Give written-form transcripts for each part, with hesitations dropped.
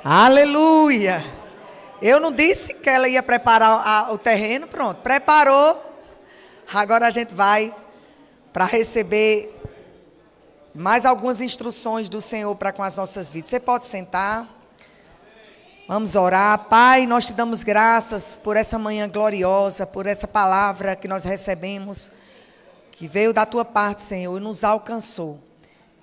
Aleluia! Eu não disse que ela ia preparar o terreno, pronto, preparou. Agora a gente vai para receber mais algumas instruções do Senhor para com as nossas vidas. Você pode sentar. Vamos orar. Pai, nós te damos graças por essa manhã gloriosa, por essa palavra que nós recebemos, que veio da tua parte, Senhor, e nos alcançou.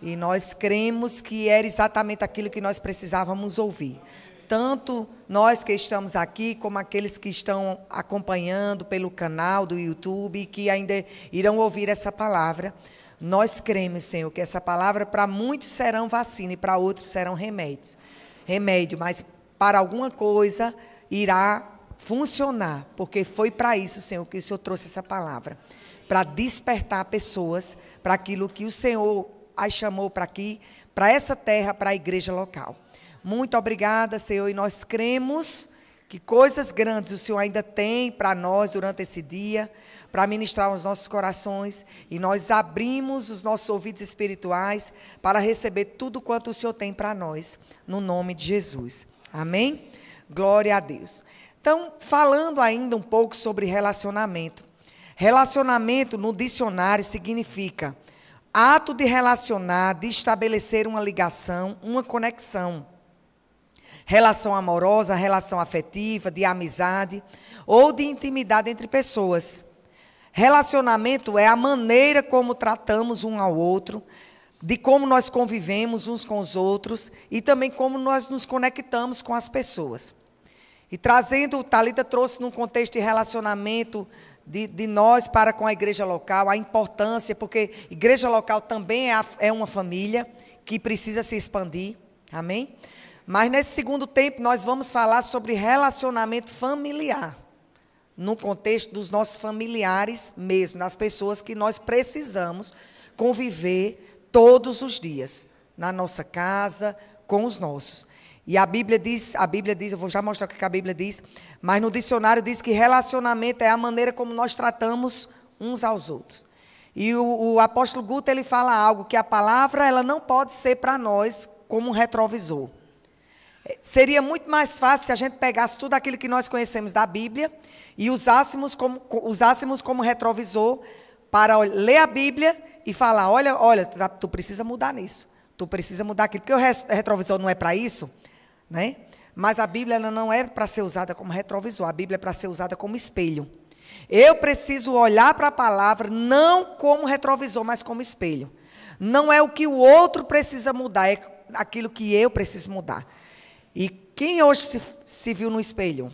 E nós cremos que era exatamente aquilo que nós precisávamos ouvir. Tanto nós que estamos aqui, como aqueles que estão acompanhando pelo canal do YouTube e que ainda irão ouvir essa palavra. Nós cremos, Senhor, que essa palavra para muitos serão vacina e para outros serão remédio, mas para alguma coisa irá funcionar, porque foi para isso, Senhor, que o Senhor trouxe essa palavra, para despertar pessoas para aquilo que o Senhor as chamou para aqui, para essa terra, para a igreja local. Muito obrigada, Senhor, e nós cremos que coisas grandes o Senhor ainda tem para nós durante esse dia, para ministrar aos nossos corações, e nós abrimos os nossos ouvidos espirituais para receber tudo quanto o Senhor tem para nós, no nome de Jesus. Amém? Glória a Deus. Então, falando ainda um pouco sobre relacionamento. Relacionamento no dicionário significa ato de relacionar, de estabelecer uma ligação, uma conexão. Relação amorosa, relação afetiva, de amizade ou de intimidade entre pessoas. Relacionamento é a maneira como tratamos um ao outro, de como nós convivemos uns com os outros e também como nós nos conectamos com as pessoas. E trazendo, Thalita trouxe num contexto de relacionamento de nós para com a igreja local, a importância, porque igreja local também é uma família que precisa se expandir, amém? Mas nesse segundo tempo nós vamos falar sobre relacionamento familiar, no contexto dos nossos familiares mesmo, das pessoas que nós precisamos conviver todos os dias, na nossa casa, com os nossos. E a Bíblia diz, eu vou já mostrar o que a Bíblia diz, mas no dicionário diz que relacionamento é a maneira como nós tratamos uns aos outros. E o apóstolo Guto, ele fala algo, que a palavra ela não pode ser para nós como um retrovisor. Seria muito mais fácil se a gente pegasse tudo aquilo que nós conhecemos da Bíblia e usássemos como retrovisor para ler a Bíblia e falar, olha, tu precisa mudar nisso, tu precisa mudar aquilo, porque o retrovisor não é para isso, né? Mas a Bíblia ela não é para ser usada como retrovisor, a Bíblia é para ser usada como espelho. Eu preciso olhar para a palavra não como retrovisor, mas como espelho. Não é o que o outro precisa mudar, é aquilo que eu preciso mudar. E quem hoje se viu no espelho?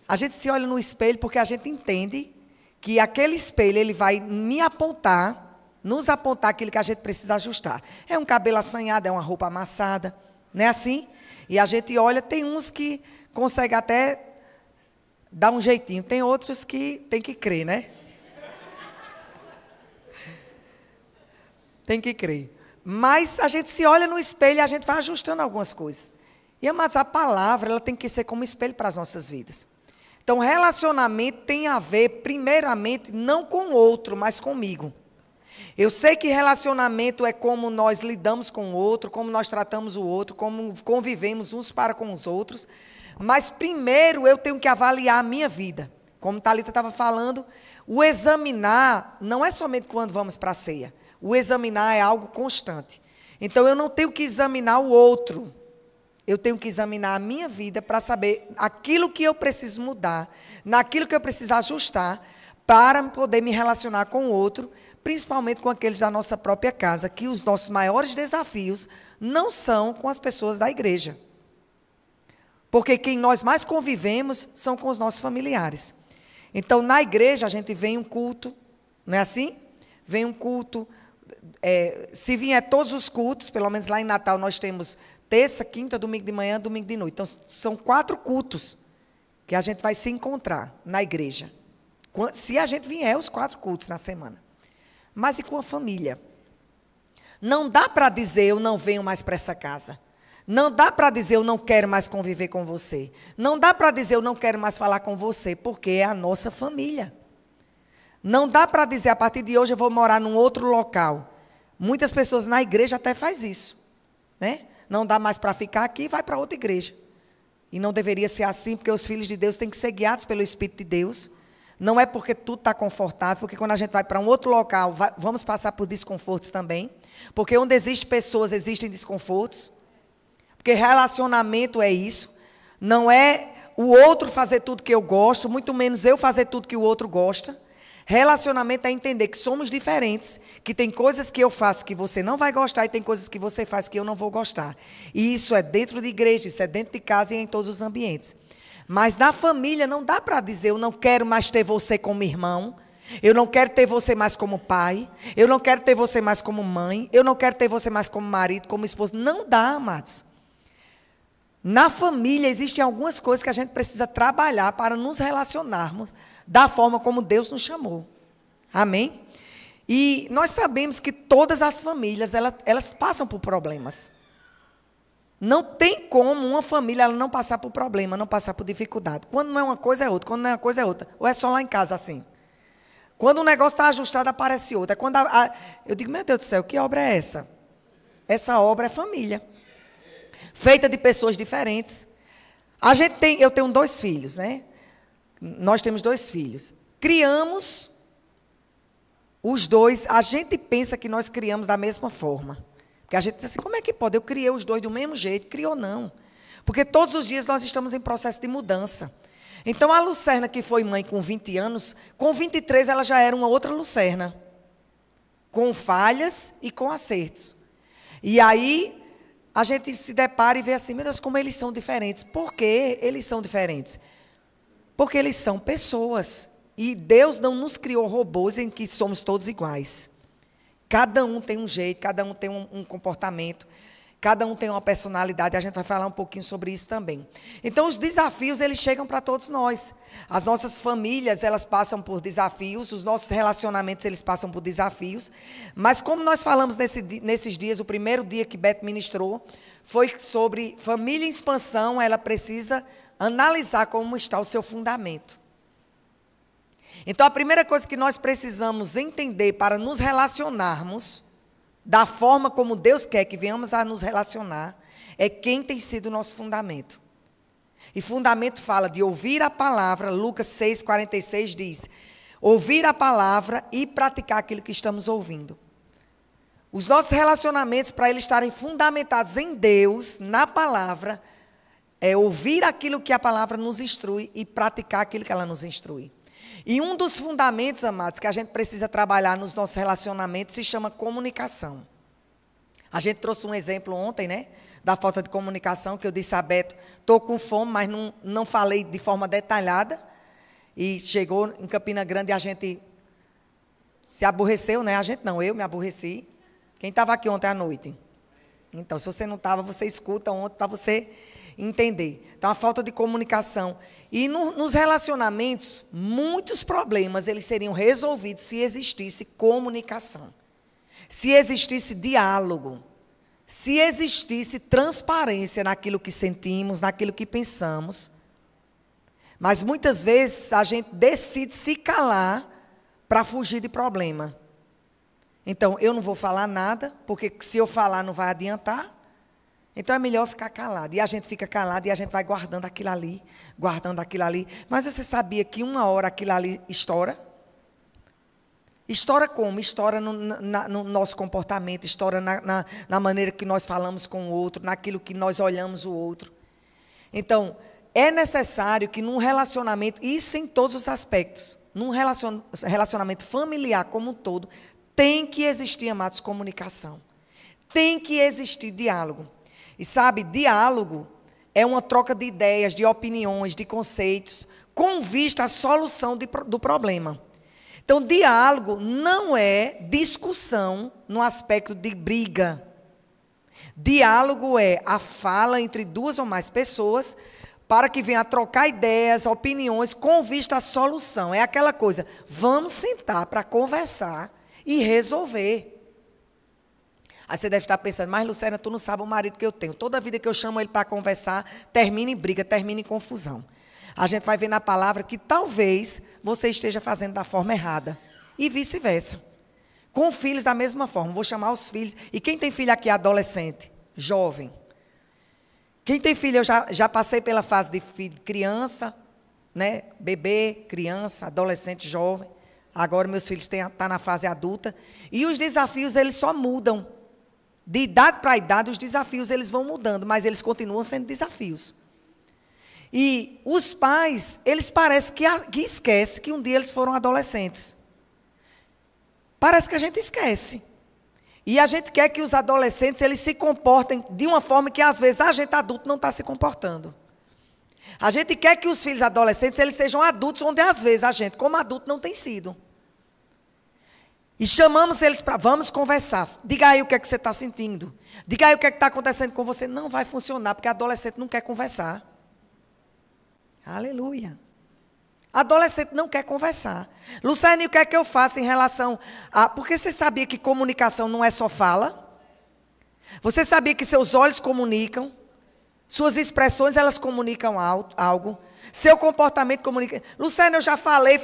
A gente se olha no espelho porque a gente entende que aquele espelho ele vai nos apontar aquilo que a gente precisa ajustar. É um cabelo assanhado, é uma roupa amassada, não é assim? E a gente olha, tem uns que conseguem até dar um jeitinho, tem outros que tem que crer, né? Tem que crer. Mas a gente se olha no espelho e a gente vai ajustando algumas coisas. E, amados, a palavra ela tem que ser como espelho para as nossas vidas. Então, relacionamento tem a ver, primeiramente, não com o outro, mas comigo. Eu sei que relacionamento é como nós lidamos com o outro, como nós tratamos o outro, como convivemos uns para com os outros. Mas, primeiro, eu tenho que avaliar a minha vida. Como Thalita estava falando, o examinar não é somente quando vamos para a ceia. O examinar é algo constante. Então, eu não tenho que examinar o outro. Eu tenho que examinar a minha vida para saber aquilo que eu preciso mudar, naquilo que eu preciso ajustar, para poder me relacionar com o outro, principalmente com aqueles da nossa própria casa, que os nossos maiores desafios não são com as pessoas da igreja. Porque quem nós mais convivemos são com os nossos familiares. Então, na igreja, a gente vem um culto, não é assim? Vem um culto. Se vier todos os cultos, pelo menos lá em Natal nós temos terça, quinta, domingo de manhã, domingo de noite. Então, são 4 cultos que a gente vai se encontrar na igreja. Se a gente vier os 4 cultos na semana. Mas e com a família? Não dá para dizer eu não venho mais para essa casa. Não dá para dizer eu não quero mais conviver com você. Não dá para dizer eu não quero mais falar com você, porque é a nossa família. Não dá para dizer a partir de hoje eu vou morar num outro local. Muitas pessoas na igreja até faz isso, né? não dá mais para ficar aqui, vai para outra igreja. E não deveria ser assim, porque os filhos de Deus têm que ser guiados pelo Espírito de Deus. Não é porque tudo está confortável, porque quando a gente vai para um outro local, vamos passar por desconfortos também. Porque onde existem pessoas, existem desconfortos. Porque relacionamento é isso. Não é o outro fazer tudo que eu gosto, muito menos eu fazer tudo que o outro gosta. Relacionamento é entender que somos diferentes, que tem coisas que eu faço que você não vai gostar e tem coisas que você faz que eu não vou gostar. E isso é dentro de igreja, isso é dentro de casa e em todos os ambientes. Mas na família não dá para dizer, eu não quero mais ter você como irmão, eu não quero ter você mais como pai, eu não quero ter você mais como mãe, eu não quero ter você mais como marido, como esposo. Não dá, amados. Na família existem algumas coisas que a gente precisa trabalhar para nos relacionarmos da forma como Deus nos chamou. Amém? E nós sabemos que todas as famílias, elas passam por problemas. Não tem como uma família ela não passar por problema, não passar por dificuldade. Quando não é uma coisa, é outra. Quando não é uma coisa, é outra. Ou é só lá em casa assim. Quando o negócio está ajustado, aparece outra. Quando eu digo, meu Deus do céu, que obra é essa? Essa obra é família. Feita de pessoas diferentes. Eu tenho 2 filhos, né? Nós temos 2 filhos. Criamos os 2, a gente pensa que nós criamos da mesma forma. Porque a gente diz assim, como é que pode? Eu criei os 2 do mesmo jeito. Criou não. Porque todos os dias nós estamos em processo de mudança. Então a Lucerna, que foi mãe com 20 anos, com 23 ela já era uma outra Lucerna. Com falhas e com acertos. E aí a gente se depara e vê assim, meu Deus, como eles são diferentes. Por que eles são diferentes? Porque eles são pessoas. E Deus não nos criou robôs em que somos todos iguais. Cada um tem um jeito, cada um tem um comportamento, cada um tem uma personalidade. A gente vai falar um pouquinho sobre isso também. Então, os desafios, eles chegam para todos nós. As nossas famílias, elas passam por desafios. Os nossos relacionamentos, eles passam por desafios. Mas, como nós falamos nesses dias, o primeiro dia que Beto ministrou, foi sobre família em expansão, ela precisa analisar como está o seu fundamento. Então, a primeira coisa que nós precisamos entender para nos relacionarmos da forma como Deus quer que venhamos a nos relacionar é quem tem sido o nosso fundamento. E fundamento fala de ouvir a palavra, Lucas 6,46 diz, ouvir a palavra e praticar aquilo que estamos ouvindo. Os nossos relacionamentos, para eles estarem fundamentados em Deus, na palavra, é ouvir aquilo que a palavra nos instrui e praticar aquilo que ela nos instrui. E um dos fundamentos, amados, que a gente precisa trabalhar nos nossos relacionamentos se chama comunicação. A gente trouxe um exemplo ontem, né? Da falta de comunicação, que eu disse a Beto, estou com fome, mas não falei de forma detalhada. E chegou em Campina Grande e a gente se aborreceu, né? A gente não, eu me aborreci. Quem estava aqui ontem à noite? Então, se você não estava, você escuta ontem para você entender. Então, a falta de comunicação. E nos relacionamentos, muitos problemas eles seriam resolvidos se existisse comunicação. Se existisse diálogo. Se existisse transparência naquilo que sentimos, naquilo que pensamos. Mas muitas vezes a gente decide se calar para fugir de problema. Então, eu não vou falar nada, porque se eu falar não vai adiantar. Então, é melhor ficar calado. E a gente fica calado e a gente vai guardando aquilo ali, guardando aquilo ali. Mas você sabia que uma hora aquilo ali estoura? Estoura como? Estoura no nosso comportamento, estoura na maneira que nós falamos com o outro, naquilo que nós olhamos o outro. Então, é necessário que num relacionamento, isso em todos os aspectos, num relacionamento familiar como um todo, tem que existir, amados, comunicação. Tem que existir diálogo. E sabe, diálogo é uma troca de ideias, de opiniões, de conceitos, com vista à solução do problema. Então, diálogo não é discussão no aspecto de briga. Diálogo é a fala entre 2 ou mais pessoas para que venha a trocar ideias, opiniões, com vista à solução. É aquela coisa, vamos sentar para conversar e resolver. Aí você deve estar pensando, mas Lucerna, tu não sabe o marido que eu tenho. Toda vida que eu chamo ele para conversar, termina em briga, termina em confusão. A gente vai ver na palavra que talvez você esteja fazendo da forma errada. E vice-versa. Com filhos da mesma forma. Vou chamar os filhos. E quem tem filho aqui adolescente? Jovem. Quem tem filho, eu já passei pela fase de criança, né? Bebê, criança, adolescente, jovem. Agora meus filhos estão na fase adulta. E os desafios, eles só mudam. De idade para idade, os desafios eles vão mudando, mas eles continuam sendo desafios. E os pais, eles parecem que esquecem que um dia eles foram adolescentes. Parece que a gente esquece. E a gente quer que os adolescentes eles se comportem de uma forma que, às vezes, a gente adulto não está se comportando. A gente quer que os filhos adolescentes eles sejam adultos, onde, às vezes, a gente, como adulto, não tem sido. E chamamos eles para, vamos conversar. Diga aí o que é que você está sentindo. Diga aí o que é que está acontecendo com você. Não vai funcionar, porque adolescente não quer conversar. Aleluia. Adolescente não quer conversar. Luciane, o que é que eu faço em relação a... Porque você sabia que comunicação não é só fala? Você sabia que seus olhos comunicam? Suas expressões, elas comunicam algo? Seu comportamento comunica. Luciane, eu já falei.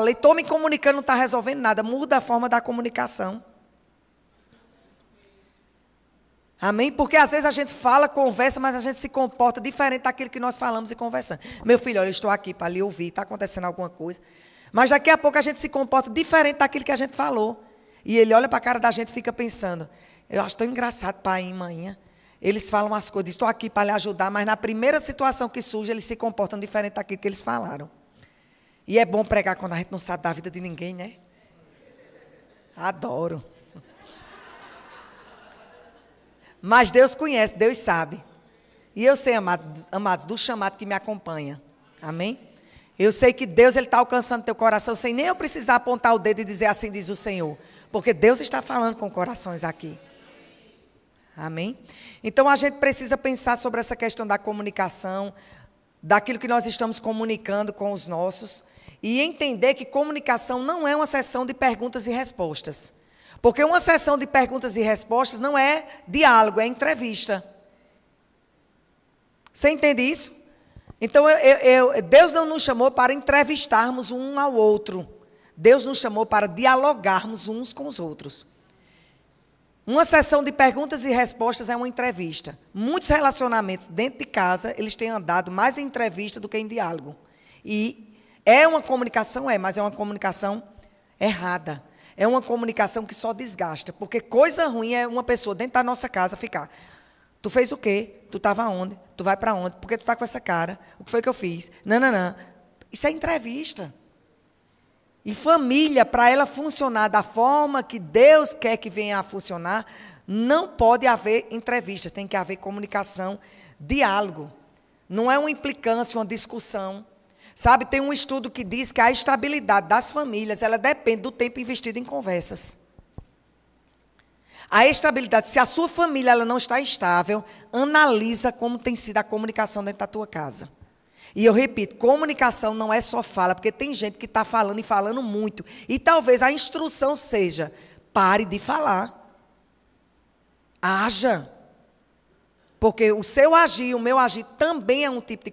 Estou me comunicando, não está resolvendo nada. Muda a forma da comunicação. Amém? Porque às vezes a gente fala, conversa, mas a gente se comporta diferente daquilo que nós falamos e conversamos. Meu filho, olha, eu estou aqui para lhe ouvir, está acontecendo alguma coisa. Mas daqui a pouco a gente se comporta diferente daquilo que a gente falou. E ele olha para a cara da gente e fica pensando, eu acho tão engraçado, pai e mãe. Eles falam as coisas, estou aqui para lhe ajudar, mas na primeira situação que surge, eles se comportam diferente daquilo que eles falaram. E é bom pregar quando a gente não sabe da vida de ninguém, né? Adoro. Mas Deus conhece, Deus sabe. E eu sei, amados, do chamado que me acompanha. Amém? Eu sei que Deus está alcançando teu coração, sem nem eu precisar apontar o dedo e dizer assim diz o Senhor. Porque Deus está falando com corações aqui. Amém? Então, a gente precisa pensar sobre essa questão da comunicação, daquilo que nós estamos comunicando com os nossos, e entender que comunicação não é uma sessão de perguntas e respostas. Porque uma sessão de perguntas e respostas não é diálogo, é entrevista. Você entende isso? Então, Deus não nos chamou para entrevistarmos um ao outro. Deus nos chamou para dialogarmos uns com os outros. Uma sessão de perguntas e respostas é uma entrevista. Muitos relacionamentos dentro de casa, eles têm andado mais em entrevista do que em diálogo. E é uma comunicação, mas é uma comunicação errada. É uma comunicação que só desgasta. Porque coisa ruim é uma pessoa dentro da nossa casa ficar, tu fez o quê? Tu estava onde? Tu vai para onde? Por que tu está com essa cara? O que foi que eu fiz? Não. Isso é entrevista. E família, para ela funcionar da forma que Deus quer que venha a funcionar, não pode haver entrevistas, tem que haver comunicação, diálogo. Não é uma implicância, uma discussão. Sabe, tem um estudo que diz que a estabilidade das famílias, ela depende do tempo investido em conversas. A estabilidade, se a sua família ela não está estável, analisa como tem sido a comunicação dentro da tua casa. E eu repito, comunicação não é só fala, porque tem gente que está falando e falando muito. E talvez a instrução seja, pare de falar. Haja. Porque o seu agir, o meu agir, também é um tipo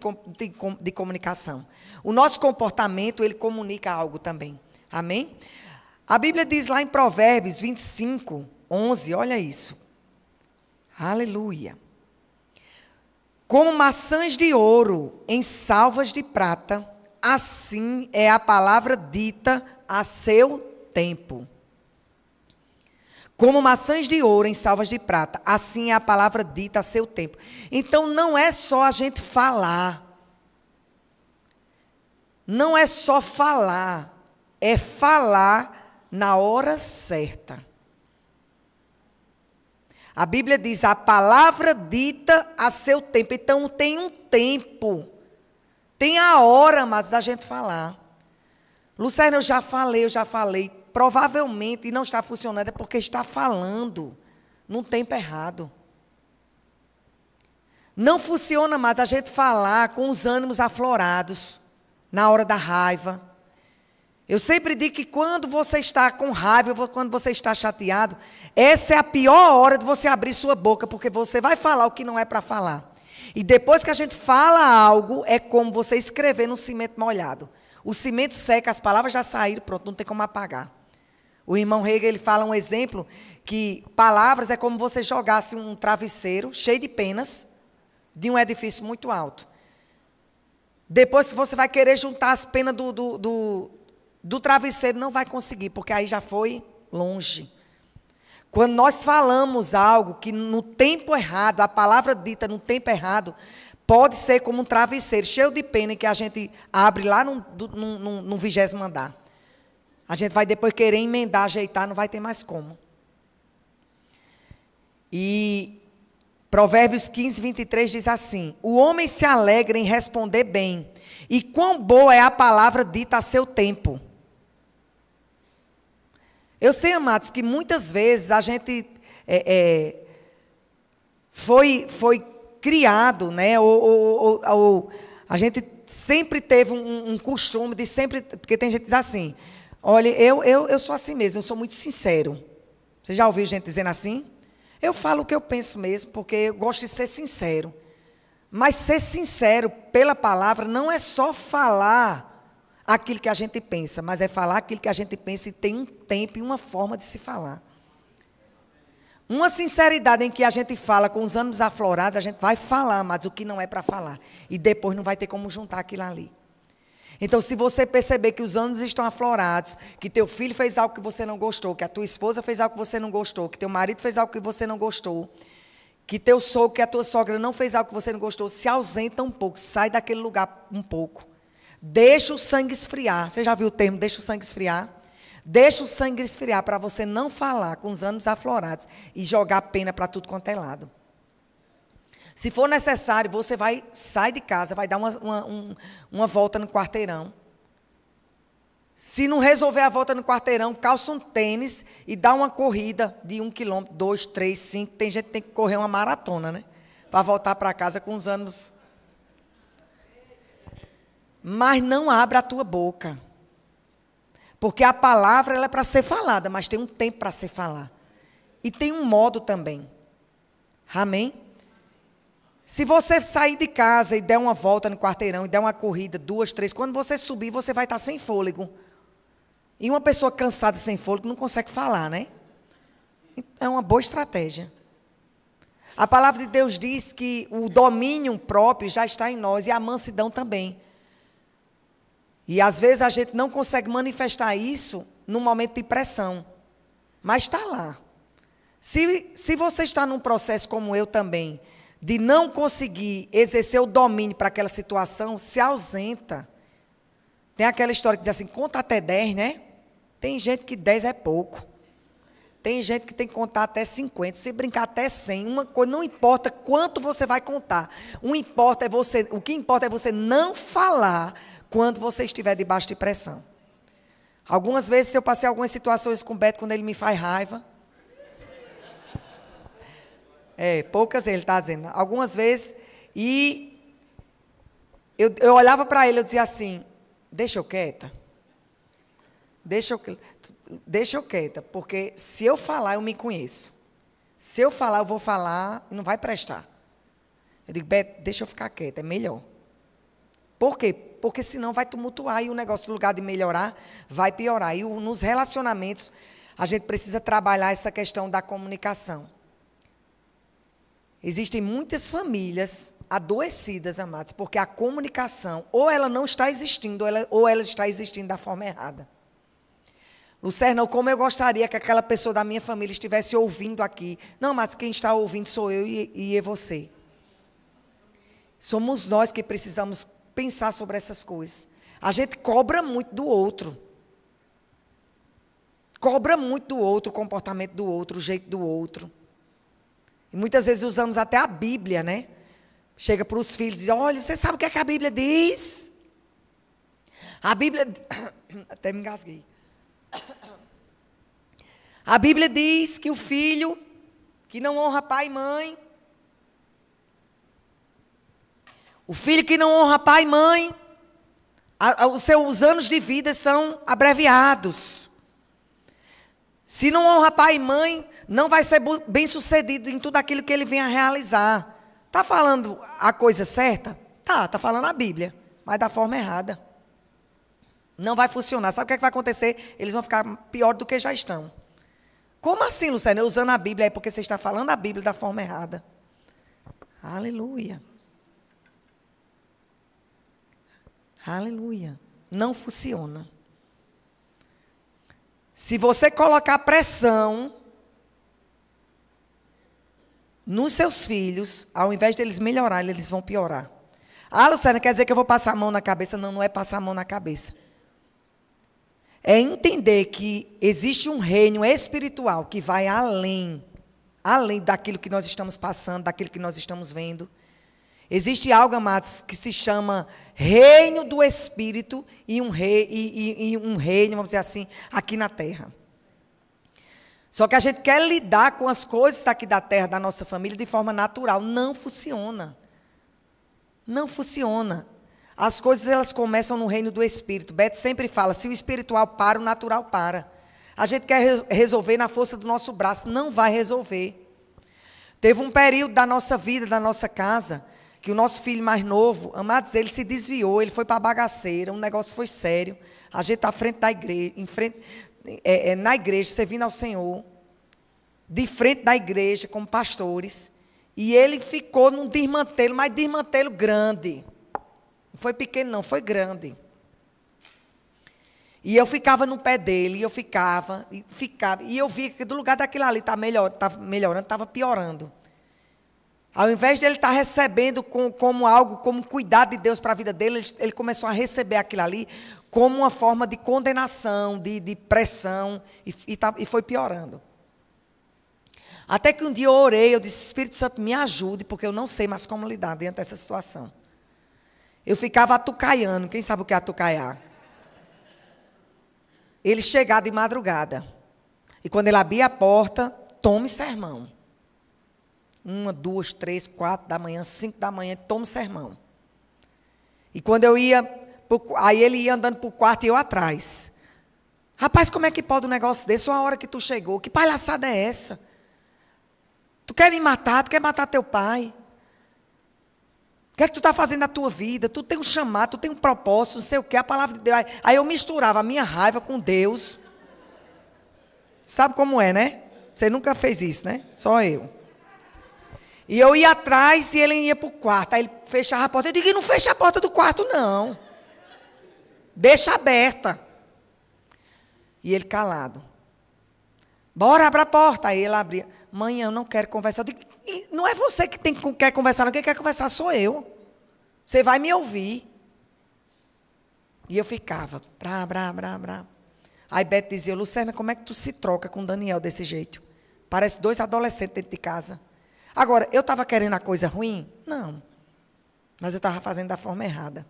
de comunicação. O nosso comportamento, ele comunica algo também. Amém? A Bíblia diz lá em Provérbios 25, 11, olha isso. Aleluia. Como maçãs de ouro em salvas de prata, assim é a palavra dita a seu tempo. Como maçãs de ouro em salvas de prata, assim é a palavra dita a seu tempo. Então, não é só a gente falar. Não é só falar. É falar na hora certa. A Bíblia diz, a palavra dita a seu tempo. Então, tem um tempo. Tem a hora, mas da gente falar. Luciana, eu já falei. Provavelmente não está funcionando, é porque está falando num tempo errado. Não funciona mais a gente falar com os ânimos aflorados, na hora da raiva. Eu sempre digo que quando você está com raiva, quando você está chateado, essa é a pior hora de você abrir sua boca, porque você vai falar o que não é para falar. E depois que a gente fala algo, é como você escrever no cimento molhado. O cimento seca, as palavras já saíram, pronto, não tem como apagar. O irmão Hegel, ele fala um exemplo, que palavras é como você jogasse um travesseiro cheio de penas, de um edifício muito alto. Depois, se você vai querer juntar as penas do travesseiro, não vai conseguir, porque aí já foi longe. Quando nós falamos algo que no tempo errado, a palavra dita no tempo errado, pode ser como um travesseiro cheio de pena que a gente abre lá no 20º andar. A gente vai depois querer emendar, ajeitar, não vai ter mais como. E Provérbios 15, 23 diz assim: o homem se alegra em responder bem, e quão boa é a palavra dita a seu tempo. Eu sei, amados, que muitas vezes a gente foi criado, né? Ou a gente sempre teve um costume de sempre... Porque tem gente que diz assim, olha, eu sou assim mesmo, eu sou muito sincero. Você já ouviu gente dizendo assim? Eu falo o que eu penso mesmo, porque eu gosto de ser sincero. Mas ser sincero pela palavra não é só falar aquilo que a gente pensa, mas é falar aquilo que a gente pensa e tem um tempo e uma forma de se falar. Uma sinceridade em que a gente fala com os ânimos aflorados, a gente vai falar, mas o que não é para falar. E depois não vai ter como juntar aquilo ali. Então, se você perceber que os ânimos estão aflorados, que teu filho fez algo que você não gostou, que a tua esposa fez algo que você não gostou, que teu marido fez algo que você não gostou, que teu sogro, que a tua sogra não fez algo que você não gostou, se ausenta um pouco, sai daquele lugar um pouco. Deixa o sangue esfriar. Você já viu o termo, deixa o sangue esfriar? Deixa o sangue esfriar para você não falar com os ânimos aflorados e jogar pena para tudo quanto é lado. Se for necessário, você sai de casa, vai dar uma volta no quarteirão. Se não resolver a volta no quarteirão, calça um tênis e dá uma corrida de 1 quilômetro, 2, 3, 5. Tem gente que tem que correr uma maratona, né? Para voltar para casa com os ânimos. Mas não abra a tua boca. Porque a palavra ela é para ser falada, mas tem um tempo para ser falada. E tem um modo também. Amém? Se você sair de casa e der uma volta no quarteirão, e der uma corrida, 2, 3, quando você subir, você vai estar sem fôlego. E uma pessoa cansada, sem fôlego, não consegue falar, né? É uma boa estratégia. A palavra de Deus diz que o domínio próprio já está em nós, e a mansidão também. E às vezes a gente não consegue manifestar isso num momento de pressão. Mas está lá. Se você está num processo como eu também, de não conseguir exercer o domínio para aquela situação, se ausenta. Tem aquela história que diz assim, conta até 10, né? Tem gente que 10 é pouco. Tem gente que tem que contar até 50, se brincar até 100. Uma coisa, não importa quanto você vai contar. O que importa é você não falar quando você estiver debaixo de pressão. Algumas vezes, eu passei algumas situações com o Beto, quando ele me faz raiva. Poucas ele está dizendo. Algumas vezes, e eu olhava para ele, eu dizia assim, deixa eu quieta. Deixa eu quieta, porque se eu falar, eu me conheço. Se eu falar, eu vou falar e não vai prestar. Eu digo, Beto, deixa eu ficar quieta, é melhor. Por quê? Porque senão vai tumultuar e o negócio, no lugar de melhorar, vai piorar. E nos relacionamentos, a gente precisa trabalhar essa questão da comunicação. Existem muitas famílias adoecidas, amados, porque a comunicação, ou ela não está existindo, ou ela está existindo da forma errada. Lucerna, como eu gostaria que aquela pessoa da minha família estivesse ouvindo aqui. Não, mas quem está ouvindo sou eu e é você. Somos nós que precisamos pensar sobre essas coisas. A gente cobra muito do outro. Cobra muito do outro, o comportamento do outro, o jeito do outro. E muitas vezes usamos até a Bíblia, né? Chega para os filhos e diz, olha, você sabe o que é que a Bíblia diz? A Bíblia... Até me engasguei. A Bíblia diz que o filho que não honra pai e mãe... O filho que não honra pai e mãe, os seus anos de vida são abreviados. Se não honra pai e mãe, não vai ser bem sucedido em tudo aquilo que ele venha a realizar. Está falando a coisa certa? Está falando a Bíblia, mas da forma errada. Não vai funcionar. Sabe o que é que vai acontecer? Eles vão ficar pior do que já estão. Como assim, Luciana? Usando a Bíblia é porque você está falando a Bíblia da forma errada. Aleluia. Aleluia. Não funciona. Se você colocar pressão nos seus filhos, ao invés deles melhorarem, eles vão piorar. Ah, Luciana, quer dizer que eu vou passar a mão na cabeça? Não, não é passar a mão na cabeça. É entender que existe um reino espiritual que vai além daquilo que nós estamos passando, daquilo que nós estamos vendo. Existe algo, amados, que se chama reino do Espírito e um reino, vamos dizer assim, aqui na terra. Só que a gente quer lidar com as coisas aqui da terra, da nossa família, de forma natural. Não funciona. Não funciona. As coisas, elas começam no reino do Espírito. Beth sempre fala, se o espiritual para, o natural para. A gente quer resolver na força do nosso braço. Não vai resolver. Teve um período da nossa vida, da nossa casa, que o nosso filho mais novo, amados, ele se desviou, ele foi para a bagaceira, o negócio foi sério. A gente está à frente da igreja, na igreja, servindo ao Senhor, de frente da igreja, como pastores, e ele ficou num desmantelo, mas desmantelo grande. Não foi pequeno, não, foi grande. E eu ficava no pé dele, e eu ficava, e eu via que do lugar daquilo ali estava melhorando, estava piorando. Ao invés de ele estar recebendo como algo, como cuidado de Deus para a vida dele, ele começou a receber aquilo ali como uma forma de condenação, de pressão, e foi piorando. Até que um dia eu orei, eu disse, Espírito Santo, me ajude, porque eu não sei mais como lidar diante dessa situação. Eu ficava atucaiando, quem sabe o que é atucaiar? Ele chegava de madrugada, e quando ele abria a porta, tome sermão. 1, 2, 3, 4 da manhã, 5 da manhã, tome sermão. E quando eu ia, aí ele ia andando para o quarto e eu atrás. Rapaz, como é que pode um negócio desse? Uma hora que tu chegou, que palhaçada é essa? Tu quer me matar? Tu quer matar teu pai? O que é que tu está fazendo na tua vida? Tu tem um chamado, tu tem um propósito, não sei o quê, a palavra de Deus. Aí eu misturava a minha raiva com Deus. Sabe como é, né? Você nunca fez isso, né? Só eu. E eu ia atrás e ele ia para o quarto. Aí ele fechava a porta. Eu digo, não fecha a porta do quarto, não. Deixa aberta. E ele calado. Bora, abra a porta. Aí ele abria. Mãe, eu não quero conversar. Eu digo, não é você que quer conversar, não. Quem quer conversar sou eu. Você vai me ouvir. E eu ficava, brá. Aí Beto dizia, Lucerna, como é que tu se troca com Daniel desse jeito? Parece 2 adolescentes dentro de casa. Agora, eu estava querendo a coisa ruim? Não. Mas eu estava fazendo da forma errada.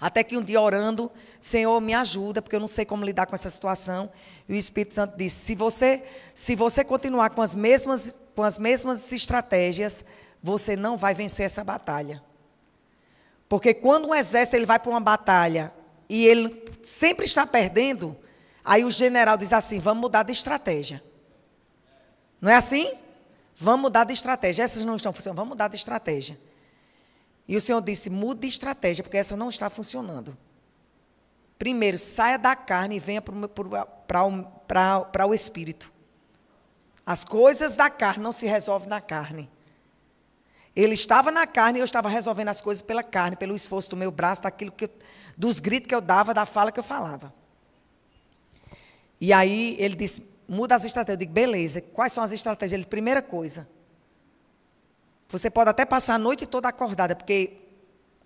Até que um dia orando, Senhor, me ajuda, porque eu não sei como lidar com essa situação. E o Espírito Santo disse, se você continuar com as mesmas estratégias, você não vai vencer essa batalha. Porque quando um exército ele vai para uma batalha e ele sempre está perdendo, aí o general diz assim, vamos mudar de estratégia. Não é assim? Vamos mudar de estratégia. Essas não estão funcionando, vamos mudar de estratégia. E o Senhor disse, mude de estratégia, porque essa não está funcionando. Primeiro, saia da carne e venha para o Espírito. As coisas da carne não se resolvem na carne. Ele estava na carne e eu estava resolvendo as coisas pela carne, pelo esforço do meu braço, dos gritos que eu dava, da fala que eu falava. E aí ele disse, muda as estratégias. Eu digo, beleza, quais são as estratégias? Ele, primeira coisa, você pode até passar a noite toda acordada, porque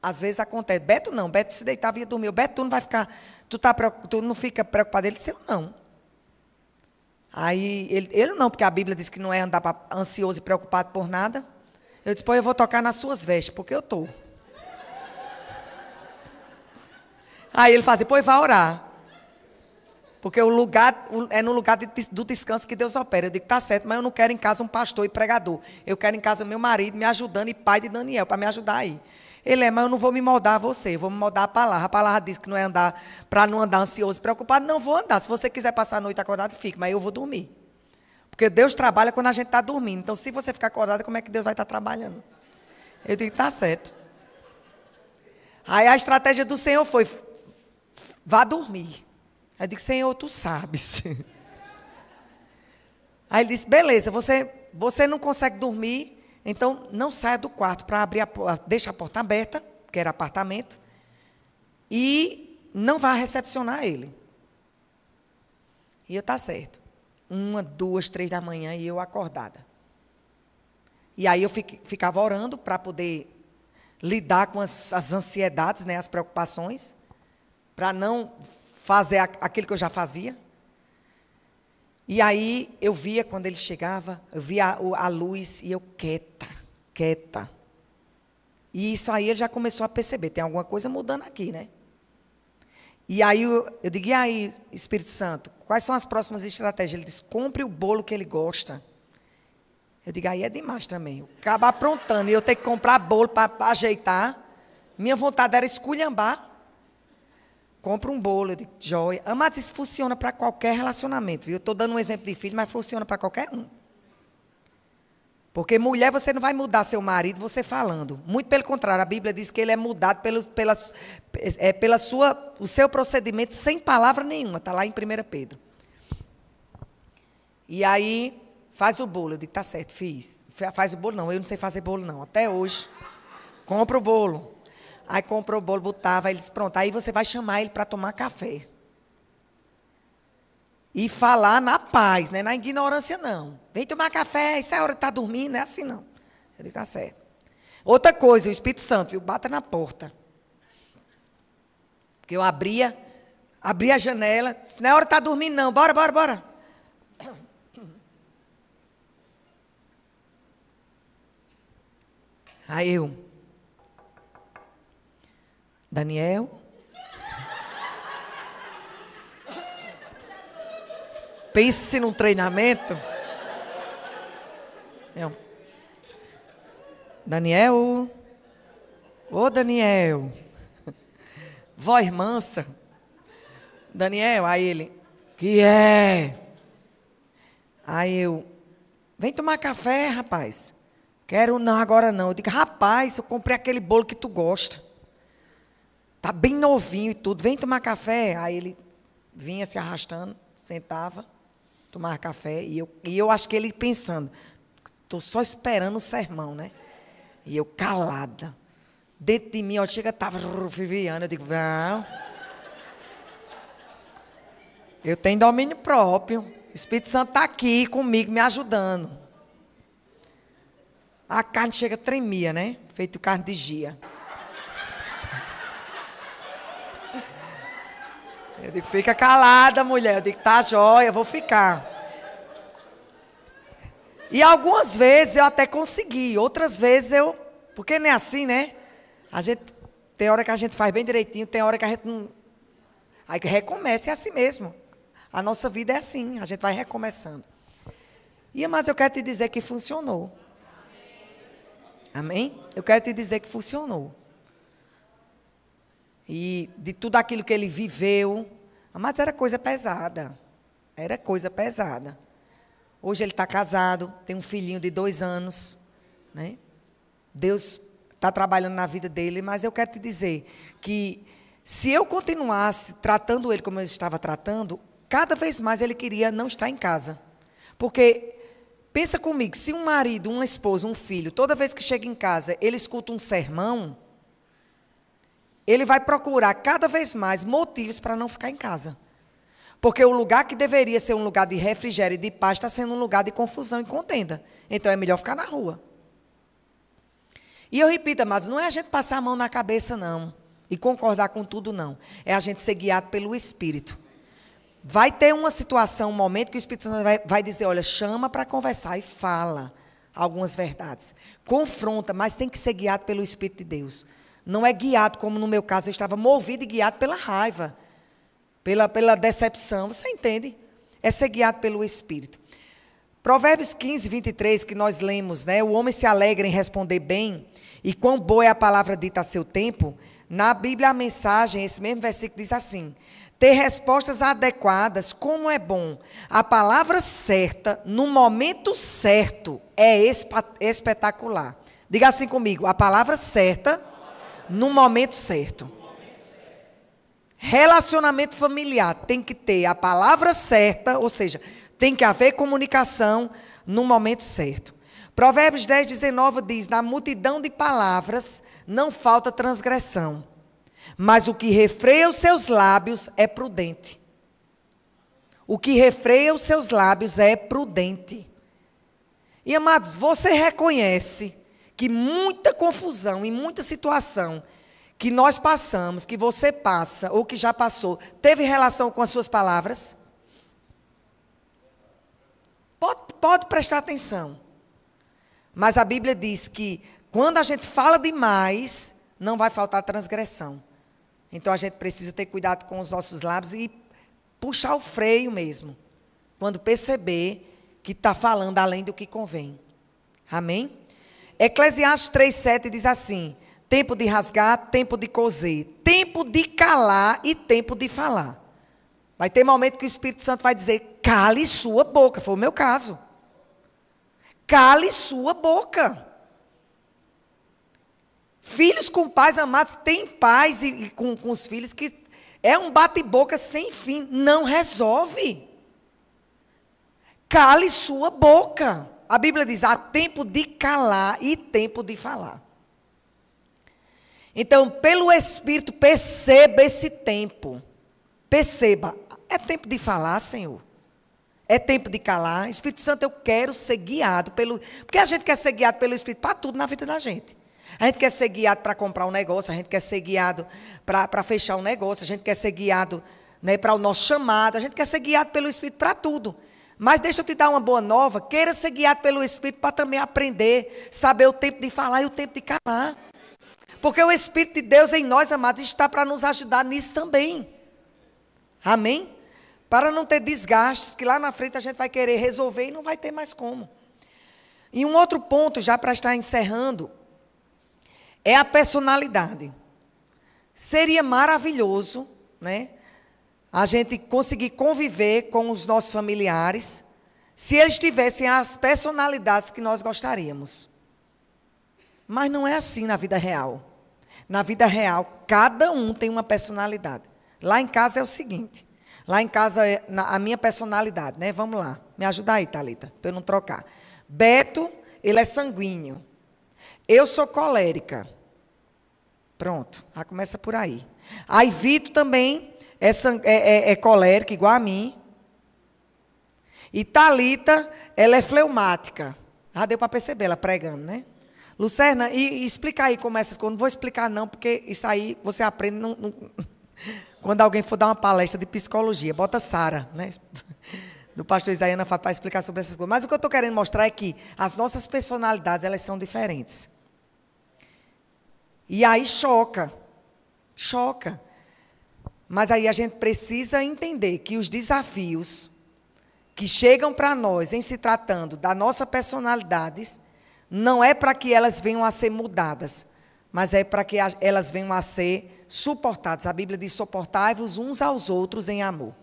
às vezes acontece. Beto não, Beto se deitava e ia dormir. Beto, tu não vai ficar, tu não fica preocupado? Ele disse, eu não. Aí, ele não, porque a Bíblia diz que não é andar ansioso e preocupado por nada. Eu disse, pô, eu vou tocar nas suas vestes, porque eu estou. Aí ele fazia, pô, vai orar. Porque o lugar é no lugar do descanso que Deus opera. Eu digo, tá certo, mas eu não quero em casa um pastor e pregador. Eu quero em casa meu marido me ajudando e pai de Daniel, para me ajudar aí. Ele mas eu não vou me moldar a você, eu vou me moldar a palavra. A palavra diz que não é andar, para não andar ansioso e preocupado, não vou andar. Se você quiser passar a noite acordado, fique, mas eu vou dormir. Porque Deus trabalha quando a gente está dormindo. Então, se você ficar acordado, como é que Deus vai estar trabalhando? Eu digo, tá certo. Aí a estratégia do Senhor foi, vá dormir. Aí eu digo, Senhor, tu sabes. Aí ele disse, beleza, você não consegue dormir, então não saia do quarto para abrir a porta, deixa a porta aberta, que era apartamento, e não vai recepcionar ele. E eu, tá certo. 1, 2, 3 da manhã e eu acordada. E aí eu ficava orando para poder lidar com as ansiedades, né, as preocupações, para não fazer aquilo que eu já fazia. E aí eu via, quando ele chegava, eu via a luz e eu quieta. E isso aí ele já começou a perceber, tem alguma coisa mudando aqui, né? E aí eu digo, e aí, Espírito Santo, quais são as próximas estratégias? Ele disse, compre o bolo que ele gosta. Eu digo, aí é demais também. Acaba aprontando e eu tenho que comprar bolo para ajeitar. Minha vontade era esculhambar. Compra um bolo, eu digo, joia. Amados, isso funciona para qualquer relacionamento, viu? Eu estou dando um exemplo de filho, mas funciona para qualquer um. Porque mulher, você não vai mudar seu marido você falando. Muito pelo contrário, a Bíblia diz que ele é mudado o seu procedimento sem palavra nenhuma. Está lá em 1 Pedro. E aí, faz o bolo. Eu digo, tá certo, fiz. Faz o bolo não, eu não sei fazer bolo não, até hoje. Compra o bolo. Aí comprou o bolo, botava, ele disse, pronto, aí você vai chamar ele para tomar café. E falar na paz, né? Na ignorância, não. Vem tomar café, isso é a hora que está dormindo, não é assim, não. Eu digo, tá certo. Outra coisa, o Espírito Santo, viu? Bata na porta. Porque eu abria a janela, disse, não é hora que está dormindo, não. Bora. Aí eu, Daniel, pense num treinamento. Daniel, ô Daniel, voz mansa. Daniel, aí ele, que é? Aí eu, vem tomar café, rapaz. Quero não, agora não. Eu digo, rapaz, eu comprei aquele bolo que tu gosta. Tá bem novinho e tudo, vem tomar café. Aí ele vinha se arrastando, sentava, tomava café. E eu acho que ele pensando, estou só esperando o sermão, né? E eu calada. Dentro de mim, ó, chega, estava viviando. Eu digo, não. Eu tenho domínio próprio. O Espírito Santo está aqui comigo, me ajudando. A carne chega, tremia, né? Feito carne de gia. Eu digo, fica calada, mulher. Eu digo, tá jóia, vou ficar. E algumas vezes eu até consegui. Outras vezes eu... Porque não é assim, né? Tem hora que a gente faz bem direitinho, tem hora que a gente não... Aí recomeça, é assim mesmo. A nossa vida é assim, a gente vai recomeçando. Mas eu quero te dizer que funcionou. Amém? Eu quero te dizer que funcionou. E de tudo aquilo que ele viveu, mas era coisa pesada. Era coisa pesada. Hoje ele está casado, tem um filhinho de 2 anos, né? Deus está trabalhando na vida dele, mas eu quero te dizer que se eu continuasse tratando ele como eu estava tratando, cada vez mais ele queria não estar em casa. Porque, pensa comigo, se um marido, uma esposa, um filho, toda vez que chega em casa, ele escuta um sermão, ele vai procurar cada vez mais motivos para não ficar em casa. Porque o lugar que deveria ser um lugar de refrigério e de paz está sendo um lugar de confusão e contenda. Então é melhor ficar na rua. E eu repito, amados, não é a gente passar a mão na cabeça, não. E concordar com tudo, não. É a gente ser guiado pelo Espírito. Vai ter uma situação, um momento que o Espírito Santo vai dizer, olha, chama para conversar e fala algumas verdades. Confronta, mas tem que ser guiado pelo Espírito de Deus. Não é guiado, como no meu caso, eu estava movido e guiado pela raiva, pela decepção. Você entende? É ser guiado pelo Espírito. Provérbios 15, 23, que nós lemos, né? O homem se alegra em responder bem, e quão boa é a palavra dita a seu tempo. Na Bíblia, a mensagem, esse mesmo versículo diz assim, ter respostas adequadas, como é bom. A palavra certa, no momento certo, é espetacular. Diga assim comigo, a palavra certa, no momento certo. Relacionamento familiar tem que ter a palavra certa, ou seja, tem que haver comunicação no momento certo. Provérbios 10, 19 diz, na multidão de palavras não falta transgressão, Mas o que refreia os seus lábios é prudente. O que refreia os seus lábios é prudente. E, amados, você reconhece que muita confusão e muita situação que nós passamos, que você passa ou que já passou, teve relação com as suas palavras? Pode prestar atenção. Mas a Bíblia diz que quando a gente fala demais, não vai faltar transgressão. Então a gente precisa ter cuidado com os nossos lábios e puxar o freio mesmo, quando perceber que está falando além do que convém. Amém? Eclesiastes 3,7 diz assim: tempo de rasgar, tempo de coser, tempo de calar e tempo de falar. Vai ter momento que o Espírito Santo vai dizer: cale sua boca. Foi o meu caso. Cale sua boca. Filhos com pais amados têm pais e com os filhos que é um bate-boca sem fim. Não resolve. Cale sua boca. A Bíblia diz: há tempo de calar e tempo de falar. Então, pelo Espírito, perceba esse tempo. Perceba. É tempo de falar, Senhor. É tempo de calar. Espírito Santo, eu quero ser guiado pelo... Porque a gente quer ser guiado pelo Espírito para tudo na vida da gente. A gente quer ser guiado para comprar um negócio, a gente quer ser guiado para fechar um negócio, a gente quer ser guiado, né, para o nosso chamado, a gente quer ser guiado pelo Espírito para tudo. Mas deixa eu te dar uma boa nova, queira ser guiado pelo Espírito para também aprender, saber o tempo de falar e o tempo de calar. Porque o Espírito de Deus em nós, amados, está para nos ajudar nisso também. Amém? Para não ter desgastes, que lá na frente a gente vai querer resolver e não vai ter mais como. E um outro ponto, já para estar encerrando, é a personalidade. Seria maravilhoso, né, a gente conseguir conviver com os nossos familiares, se eles tivessem as personalidades que nós gostaríamos. Mas não é assim na vida real. Na vida real, cada um tem uma personalidade. Lá em casa é o seguinte. Lá em casa é a minha personalidade, né? Vamos lá. Me ajuda aí, Thalita, para eu não trocar. Beto, ele é sanguíneo. Eu sou colérica. Pronto, já começa por aí. Aí Vitor também é colérica, igual a mim. E Thalita, ela é fleumática. Já deu para perceber, ela pregando, né? Lucerna, e explica aí como essas coisas. Não vou explicar não, porque isso aí você aprende quando alguém for dar uma palestra de psicologia. Bota Sara, né? Do pastor Isaiana para explicar sobre essas coisas. Mas o que eu estou querendo mostrar é que as nossas personalidades, elas são diferentes. E aí choca. Choca. Mas aí a gente precisa entender que os desafios que chegam para nós em se tratando da nossa personalidade, não é para que elas venham a ser mudadas, mas é para que elas venham a ser suportadas. A Bíblia diz: suportai-vos uns aos outros em amor.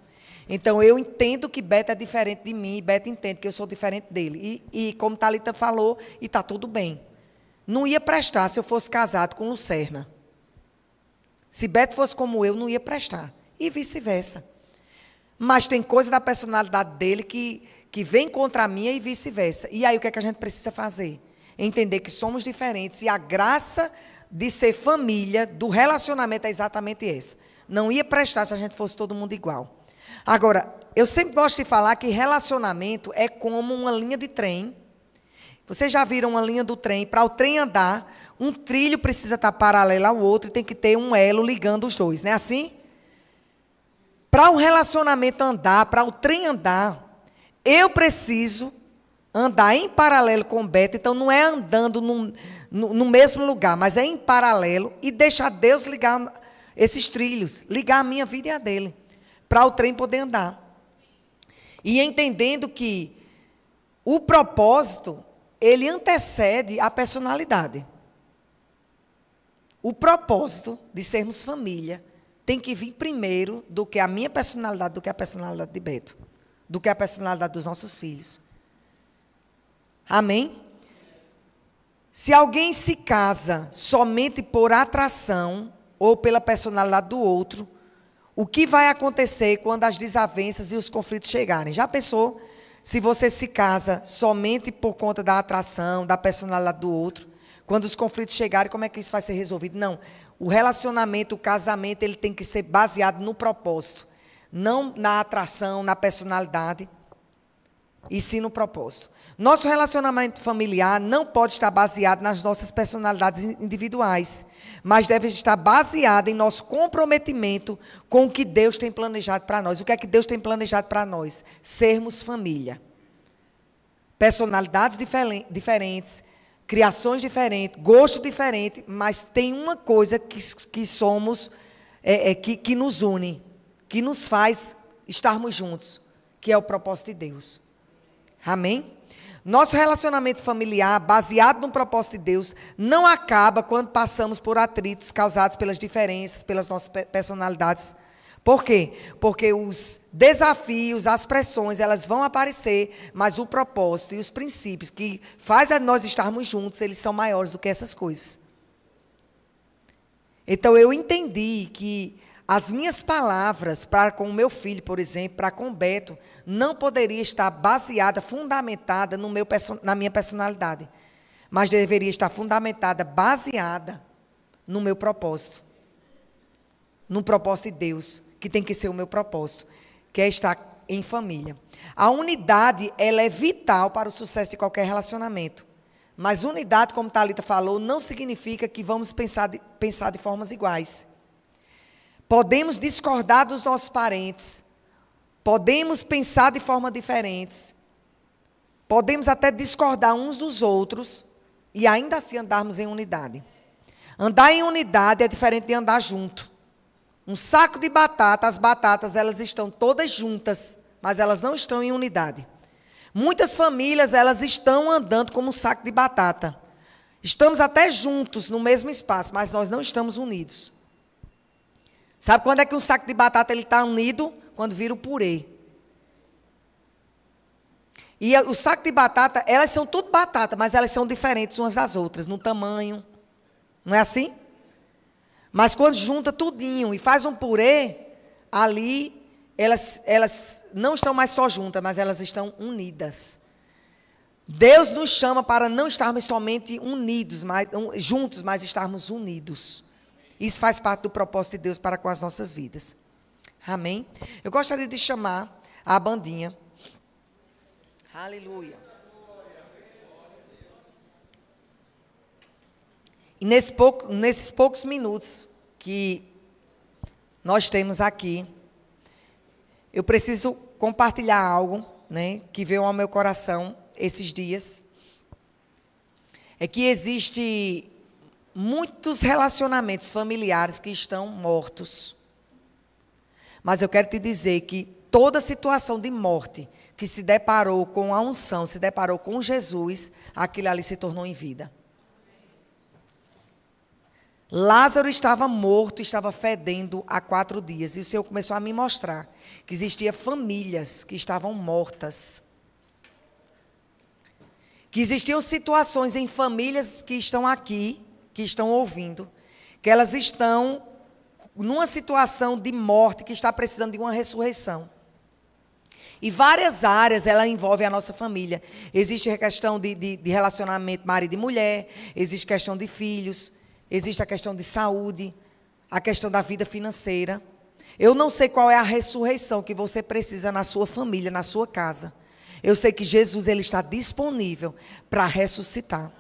Então, eu entendo que Beto é diferente de mim, e Beto entende que eu sou diferente dele. E como Thalita falou, e está tudo bem. Não ia prestar se eu fosse casado com Lucerna. Se Beto fosse como eu, não ia prestar. E vice-versa. Mas tem coisa da personalidade dele que vem contra a minha e vice-versa. E aí, o que é que a gente precisa fazer? Entender que somos diferentes e a graça de ser família, do relacionamento é exatamente essa. Não ia prestar se a gente fosse todo mundo igual. Agora, eu sempre gosto de falar que relacionamento é como uma linha de trem. Vocês já viram uma linha do trem? Para o trem andar, um trilho precisa estar paralelo ao outro e tem que ter um elo ligando os dois, não é assim? Para o relacionamento andar, para o trem andar, eu preciso andar em paralelo com o Beto. Então, não é andando no mesmo lugar, mas é em paralelo e deixar Deus ligar esses trilhos, ligar a minha vida e a dele, para o trem poder andar. E entendendo que o propósito, ele antecede a personalidade. O propósito de sermos família tem que vir primeiro do que a minha personalidade, do que a personalidade de Beto, do que a personalidade dos nossos filhos. Amém? Se alguém se casa somente por atração ou pela personalidade do outro, o que vai acontecer quando as desavenças e os conflitos chegarem? Já pensou? Se você se casa somente por conta da atração, da personalidade do outro, Quando os conflitos chegarem, como é que isso vai ser resolvido? Não. O relacionamento, o casamento, ele tem que ser baseado no propósito. Não na atração, na personalidade, e sim no propósito. Nosso relacionamento familiar não pode estar baseado nas nossas personalidades individuais, mas deve estar baseado em nosso comprometimento com o que Deus tem planejado para nós. O que é que Deus tem planejado para nós? Sermos família. Personalidades diferentes, criações diferentes, gosto diferente, mas tem uma coisa que somos, que nos une, que nos faz estarmos juntos, que é o propósito de Deus. Amém? Nosso relacionamento familiar, baseado no propósito de Deus, não acaba quando passamos por atritos causados pelas diferenças, pelas nossas personalidades. Por quê? Porque os desafios, as pressões, elas vão aparecer, mas o propósito e os princípios que fazem nós estarmos juntos, eles são maiores do que essas coisas. Então, eu entendi que as minhas palavras para com o meu filho, por exemplo, para com o Beto, não poderia estar baseada, fundamentada na minha personalidade, mas deveria estar fundamentada, baseada no meu propósito, no propósito de Deus, que tem que ser o meu propósito, que é estar em família. A unidade, ela é vital para o sucesso de qualquer relacionamento, mas unidade, como Thalita falou, não significa que vamos pensar de formas iguais. Podemos discordar dos nossos parentes, podemos pensar de forma diferentes, podemos até discordar uns dos outros e ainda assim andarmos em unidade. Andar em unidade é diferente de andar junto. Um saco de batata, as batatas elas estão todas juntas, mas elas não estão em unidade. Muitas famílias elas estão andando como um saco de batata. Estamos até juntos no mesmo espaço, mas nós não estamos unidos. Sabe quando é que um saco de batata está unido? Quando vira o purê. E o saco de batata, elas são tudo batata, mas elas são diferentes umas das outras, no tamanho. Não é assim? Mas quando junta tudinho e faz um purê, ali elas não estão mais só juntas, mas elas estão unidas. Deus nos chama para não estarmos somente unidos, juntos, mas estarmos unidos. Isso faz parte do propósito de Deus para com as nossas vidas. Amém? Eu gostaria de chamar a bandinha. Aleluia. E nesses poucos minutos que nós temos aqui, eu preciso compartilhar algo, né, que veio ao meu coração esses dias. É que existe muitos relacionamentos familiares que estão mortos. Mas eu quero te dizer que toda situação de morte que se deparou com a unção, se deparou com Jesus, aquilo ali se tornou em vida. Lázaro estava morto, estava fedendo há 4 dias. E o Senhor começou a me mostrar que existiam famílias que estavam mortas. Que existiam situações em famílias que estão aqui, que estão ouvindo, que elas estão numa situação de morte, que está precisando de uma ressurreição. E várias áreas, ela envolve a nossa família. Existe a questão de relacionamento marido e mulher, existe a questão de filhos, existe a questão de saúde, a questão da vida financeira. Eu não sei qual é a ressurreição que você precisa na sua família, na sua casa. Eu sei que Jesus ele está disponível para ressuscitar.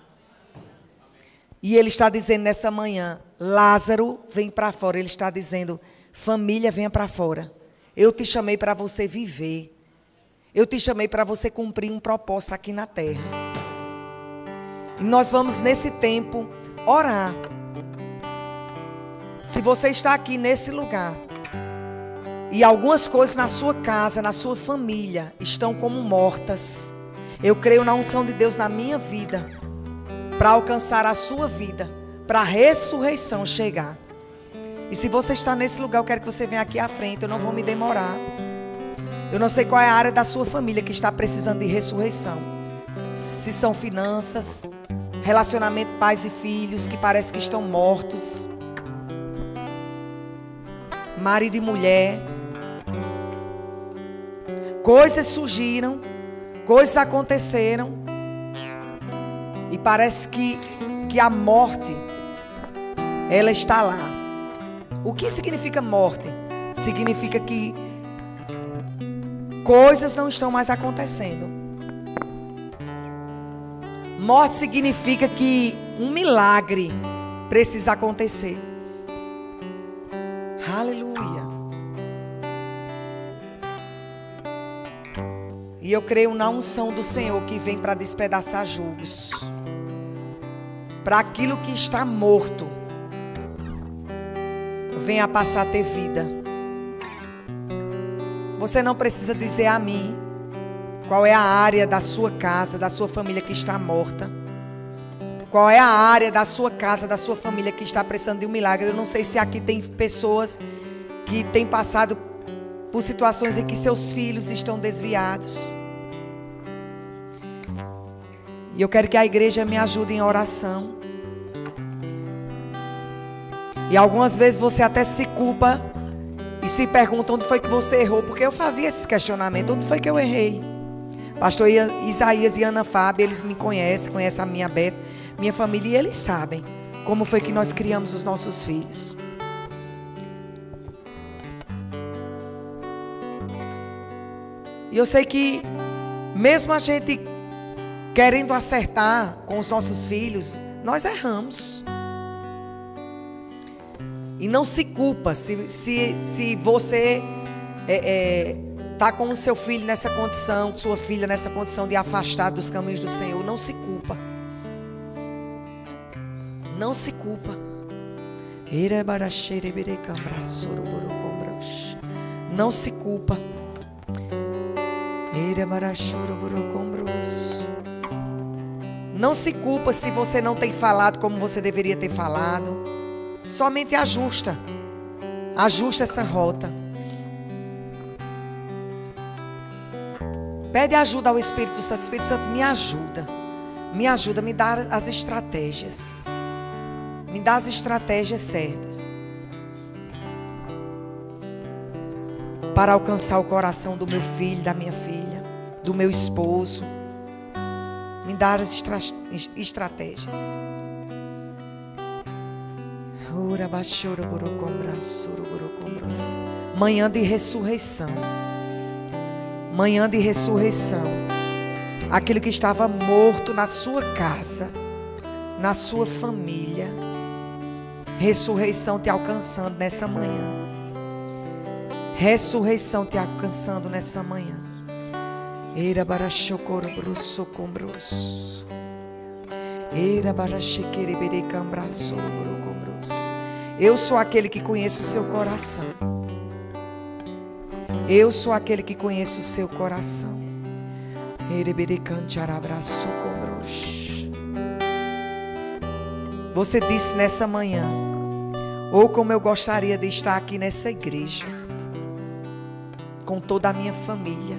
E Ele está dizendo nessa manhã, Lázaro, vem para fora. Ele está dizendo, família, venha para fora. Eu te chamei para você viver. Eu te chamei para você cumprir um propósito aqui na terra. E nós vamos, nesse tempo, orar. Se você está aqui nesse lugar, e algumas coisas na sua casa, na sua família, estão como mortas, eu creio na unção de Deus na minha vida, para alcançar a sua vida, para a ressurreição chegar. E se você está nesse lugar, eu quero que você venha aqui à frente, eu não vou me demorar. Eu não sei qual é a área da sua família que está precisando de ressurreição. Se são finanças, relacionamento pais e filhos, que parece que estão mortos. Marido e mulher. Coisas surgiram, coisas aconteceram. E parece que que a morte, ela está lá. O que significa morte? Significa que coisas não estão mais acontecendo. Morte significa que um milagre precisa acontecer. Aleluia. E eu creio na unção do Senhor que vem para despedaçar julgos. Para aquilo que está morto, venha passar a ter vida. Você não precisa dizer a mim qual é a área da sua casa, da sua família que está morta. Qual é a área da sua casa, da sua família que está precisando de um milagre. Eu não sei se aqui tem pessoas que têm passado por situações em que seus filhos estão desviados. E eu quero que a igreja me ajude em oração. E algumas vezes você até se culpa e se pergunta onde foi que você errou. Porque eu fazia esses questionamentos. Onde foi que eu errei? Pastor Isaías e Ana Fábio, eles me conhecem a minha Beta, minha família, e eles sabem como foi que nós criamos os nossos filhos. E eu sei que mesmo a gente querendo acertar com os nossos filhos, nós erramos. E não se culpa se você está com o seu filho nessa condição, sua filha nessa condição de afastar dos caminhos do Senhor. Não se culpa. Não se culpa. Não se culpa. Não se culpa se você não tem falado como você deveria ter falado. Somente ajusta. Ajusta essa rota. Pede ajuda ao Espírito Santo. Espírito Santo, me ajuda. Me ajuda, me dá as estratégias. Me dá as estratégias certas para alcançar o coração do meu filho, da minha filha, do meu esposo. Me dá as estratégias. Manhã de ressurreição. Manhã de ressurreição. Aquilo que estava morto na sua casa, na sua família. Ressurreição te alcançando nessa manhã. Ressurreição te alcançando nessa manhã. Era para chocoro socombros. Era para chequerebere cambraço combros. Eu sou aquele que conhece o seu coração. Eu sou aquele que conhece o seu coração. Erebere cancharabraço combros. Você disse nessa manhã: ou como eu gostaria de estar aqui nessa igreja, com toda a minha família.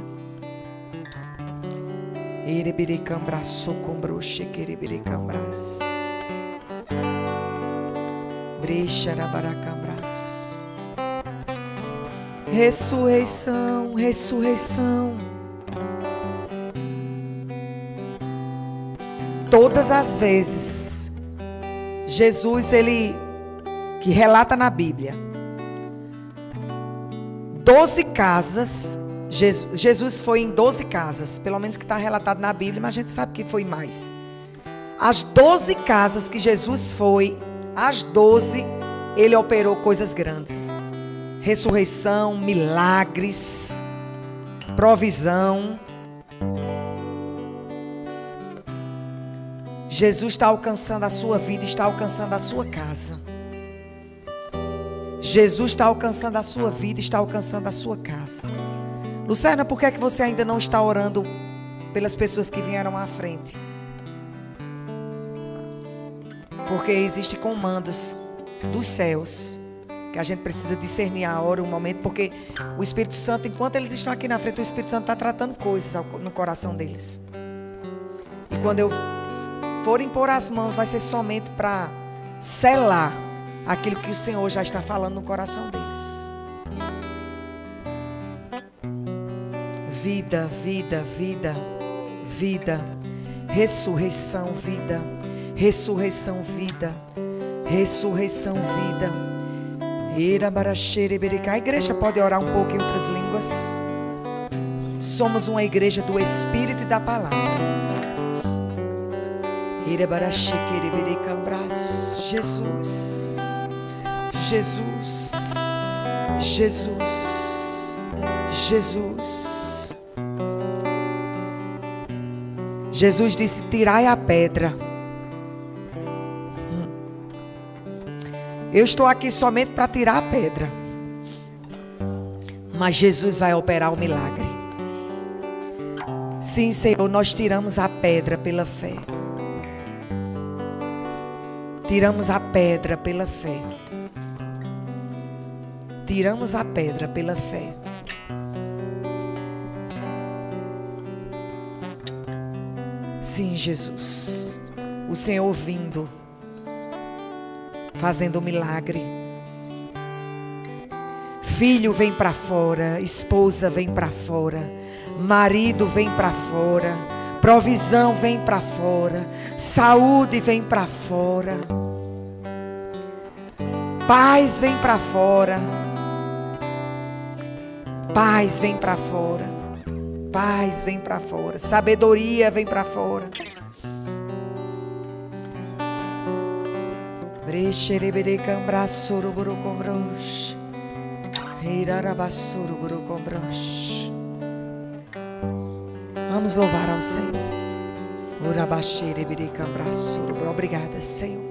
Ereberecambraço combroche quereberecambras. Brecharabaracabraço. Ressurreição, ressurreição. Todas as vezes Jesus, ele que relata na Bíblia, 12 casas, Jesus foi em 12 casas, pelo menos que está relatado na Bíblia, mas a gente sabe que foi mais. As 12 casas que Jesus foi, as 12, ele operou coisas grandes. Ressurreição, milagres, provisão. Jesus está alcançando a sua vida, está alcançando a sua casa. Jesus está alcançando a sua vida, está alcançando a sua casa. Lucerna, por que é que você ainda não está orando pelas pessoas que vieram à frente? Porque existem comandos dos céus que a gente precisa discernir a hora, o momento, porque o Espírito Santo, enquanto eles estão aqui na frente, o Espírito Santo está tratando coisas no coração deles. E quando eu for impor as mãos, vai ser somente para selar aquilo que o Senhor já está falando no coração deles. Vida, vida, vida, vida, ressurreição, vida, Ressurreição, vida. Ressurreição, vida. A igreja pode orar um pouco em outras línguas. Somos uma igreja do Espírito e da Palavra. Jesus, Jesus, Jesus, Jesus. Jesus disse: tirai a pedra. Eu estou aqui somente para tirar a pedra. Mas Jesus vai operar o milagre. Sim, Senhor, nós tiramos a pedra pela fé. Tiramos a pedra pela fé. Tiramos a pedra pela fé. Sim, Jesus. O Senhor vindo, fazendo um milagre. Filho vem para fora, esposa vem para fora, marido vem para fora, provisão vem para fora, saúde vem para fora, paz vem para fora, paz vem para fora, paz vem para fora, sabedoria vem para fora. Vamos louvar ao Senhor. Obrigada, Senhor.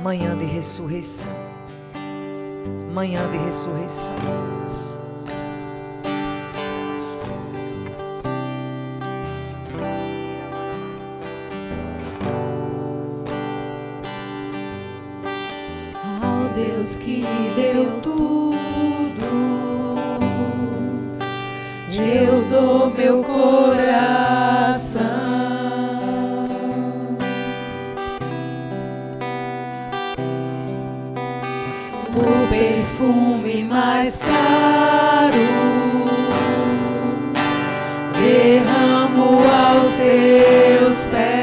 Manhã de ressurreição. Manhã de ressurreição. Deus que deu tudo, eu dou meu coração. O perfume mais caro derramo aos seus pés.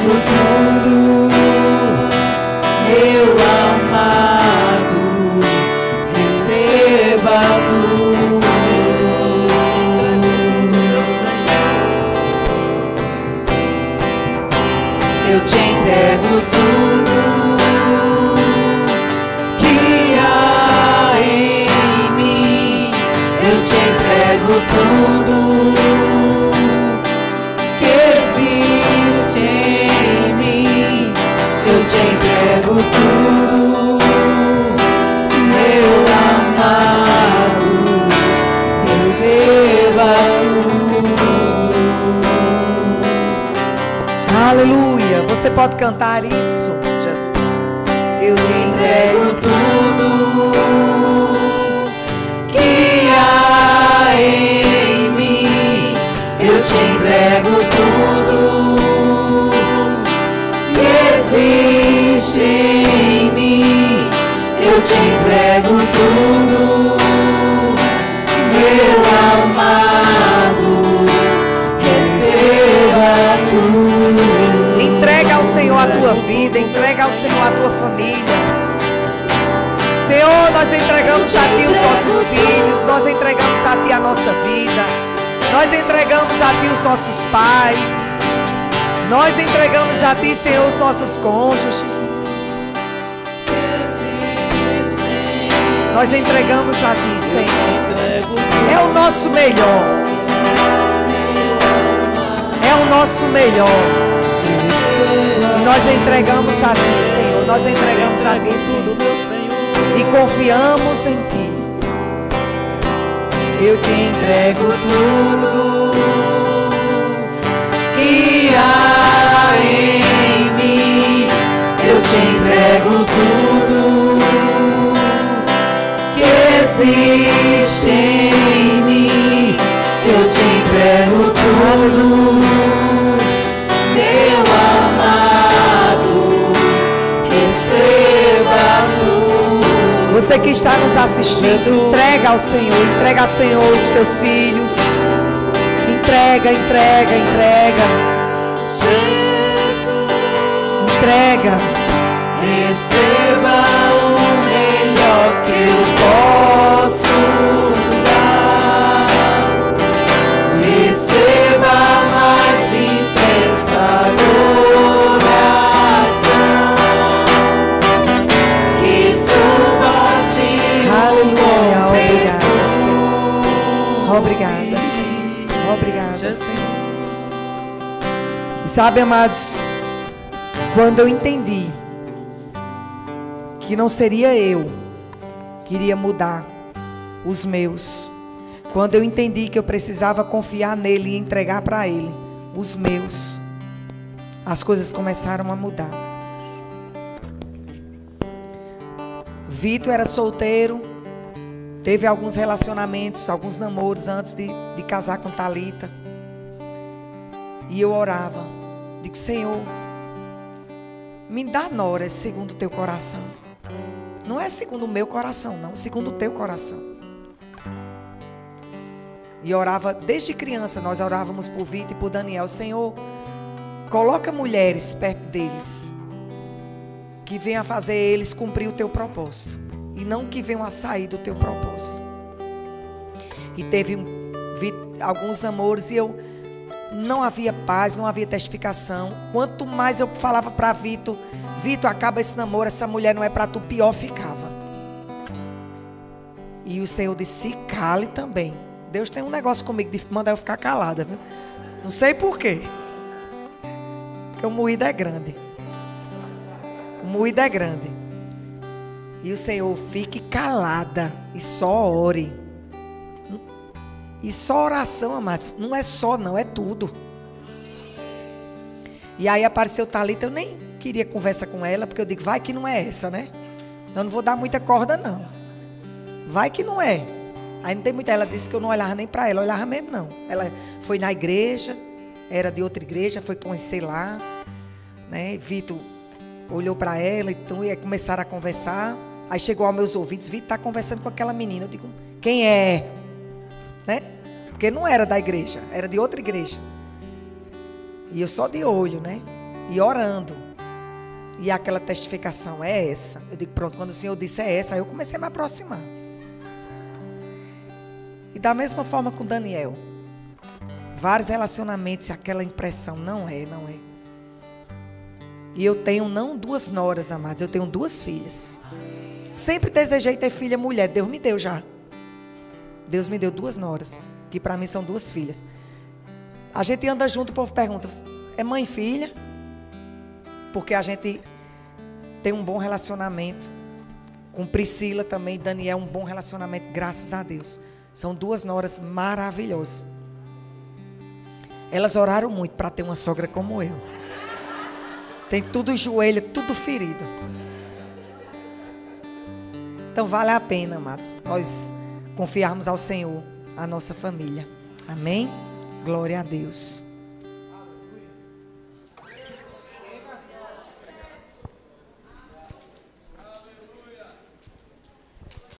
tudo, meu amado, receba tudo. Eu te entrego tudo que há em mim. Eu te entrego tudo que existe em mim. Eu te entrego tudo, meu amado, receba tudo. Aleluia. Você pode cantar isso? Eu te entrego tudo que há em mim. Eu te entrego tudo que existe em mim. Eu te entrego tudo, meu amado, receba tudo. Entrega ao Senhor a tua vida, entrega ao Senhor a tua família. Senhor, nós entregamos a Ti os nossos filhos, nós entregamos a Ti a nossa vida, nós entregamos a Ti os nossos pais, nós entregamos a Ti, Senhor, os nossos cônjuges. Nós entregamos a Ti, Senhor. É o nosso melhor. É o nosso melhor. E nós entregamos a Ti, Senhor. Nós entregamos a Ti, Senhor. E confiamos em Ti. Eu te entrego tudo que há em mim. Eu te entrego tudo que existe em mim. Eu te entrego tudo, meu amado, receba tudo. Você que está nos assistindo, entrega ao Senhor os teus filhos. Entrega, entrega, entrega. Entrega. Receba o melhor que eu posso dar. Receba a mais intensa adoração que suba de Aleluia. Obrigada, Senhor. Obrigada, Senhor. Obrigada, Senhor. E sabe, amados, quando eu entendi que não seria eu que iria mudar os meus, quando eu entendi que eu precisava confiar nele e entregar para ele os meus, as coisas começaram a mudar. Vitor era solteiro, teve alguns relacionamentos, alguns namoros antes de casar com Thalita. E eu orava, digo: Senhor, me dá noras segundo o teu coração. Não é segundo o meu coração, não, segundo o teu coração. E orava, desde criança nós orávamos por Vitor e por Daniel: Senhor, coloca mulheres perto deles, que venham a fazer eles cumprir o teu propósito, e não que venham a sair do teu propósito. E teve alguns namoros e não havia paz, não havia testificação. Quanto mais eu falava para Vitor: Vitor, acaba esse namoro, essa mulher não é para tu, pior ficava. E o Senhor disse: se cale também. Deus tem um negócio comigo de mandar eu ficar calada, viu? Não sei por quê. Porque o moído é grande. O moído é grande. E o Senhor: fique calada e só ore. E só oração, amados. Não é só, não, é tudo. E aí apareceu Thalita. Eu nem queria conversa com ela, porque eu digo: vai que não é essa, né? Eu não vou dar muita corda, não. Vai que não é. Aí não tem muita. Ela disse que eu não olhava nem para ela. Olhava mesmo, não. Ela foi na igreja, era de outra igreja, foi conhecer lá, né? Vitor olhou para ela, então ia começar a conversar. Aí chegou aos meus ouvidos: Vitor está conversando com aquela menina. Eu digo: quem é? Né? Porque não era da igreja, era de outra igreja. E eu só de olho, né? e orando. E aquela testificação é essa. Eu digo, pronto, quando o Senhor disse é essa, aí eu comecei a me aproximar. E da mesma forma com Daniel. Vários relacionamentos, aquela impressão, não é. E eu tenho não 2 noras, amados, eu tenho 2 filhas. Sempre desejei ter filha mulher, Deus me deu já. Deus me deu 2 noras, que para mim são 2 filhas. A gente anda junto, o povo pergunta, é mãe e filha? Porque a gente tem um bom relacionamento. Com Priscila também, Daniel, um bom relacionamento, graças a Deus. São 2 noras maravilhosas. Elas oraram muito para ter uma sogra como eu. Tem tudo o joelho, tudo ferido. Então vale a pena, amados, nós confiarmos ao Senhor, a nossa família. Amém? Glória a Deus.